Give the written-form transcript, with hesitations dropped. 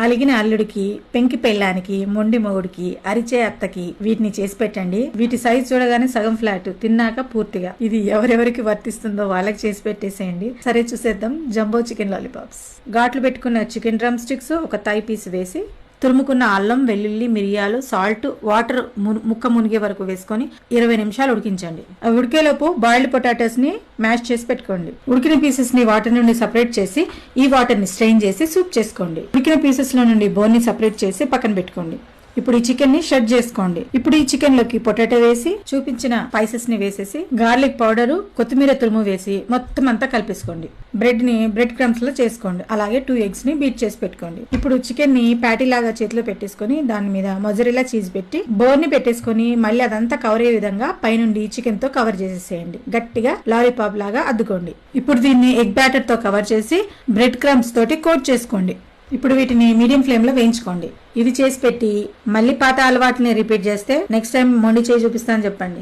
అలిగిన అల్లుడికి, పెంకి పెళ్ళానికి, మొండి మొగుడికి, అరిచే అత్తకి వీటిని చేసి పెట్టండి. వీటి సైజ్ చూడగానే సగం ఫ్లాట్, తిన్నాక పూర్తిగా. ఇది ఎవరెవరికి వర్తిస్తుందో వాళ్ళకి చేసి పెట్టేసేయండి. సరే చూసేద్దాం. Jumbo chicken lollipops. ఘాట్లు పెట్టుకున్న చికెన్ డ్రమ్ స్టిక్స్ ఒక థై పీస్ వేసి, తురుముకున్న అల్లం, వెల్లుల్లి, మిరియాలు, సాల్ట్, వాటర్ ముక్క మునిగే వరకు వేసుకొని 20 నిమిషాలు ఉడికించండి. అవి ఉడికేలోపు బాయిల్డ్ పొటాటోస్ ని మ్యాష్ చేసి పెట్టుకోండి. ఉడికిన పీసెస్ ని వాటర్ నుండి సపరేట్ చేసి ఈ వాటర్ ని స్ట్రెయిన్ చేసి సూప్ చేసుకోండి. ఉడికిన పీసెస్ లో నుండి బోన్ ని సపరేట్ చేసి పక్కన పెట్టుకోండి. ఇప్పుడు ఈ చికెన్ ని షెడ్ చేసుకోండి. ఇప్పుడు ఈ చికెన్ లోకి పొటాటో వేసి, చూపించిన స్పైసెస్ ని వేసేసి, గార్లిక్ పౌడర్, కొత్తిమీర తురుము వేసి మొత్తం అంతా కలిపేసుకోండి. బ్రెడ్ ని బ్రెడ్ క్రమ్స్ లో చేసుకోండి. అలాగే 2 eggs ని బీట్ చేసి పెట్టుకోండి. ఇప్పుడు చికెన్ ని ప్యాటీ లాగా చేతిలో పెట్టేసుకుని దాని మీద మొజరెల్లా చీజ్ పెట్టి బోన్ ని పెట్టేసుకుని మళ్ళీ అదంతా కవర్ అయ్యే విధంగా పైనుండి చికెన్ తో కవర్ చేసేసేయండి. గట్టిగా లాలీపాప్ లాగా అద్దుకోండి. ఇప్పుడు దీన్ని ఎగ్ బ్యాటర్ తో కవర్ చేసి బ్రెడ్ క్రమ్స్ తోటి కోట్ చేసుకోండి. ఇప్పుడు వీటిని మీడియం ఫ్లేమ్ లో వేయించుకోండి. ఇది చేసి పెట్టి మళ్ళీ పాత అలవాటుని రిపీట్ చేస్తే నెక్స్ట్ టైం మొండి చేయి చూపిస్తాను చెప్పండి.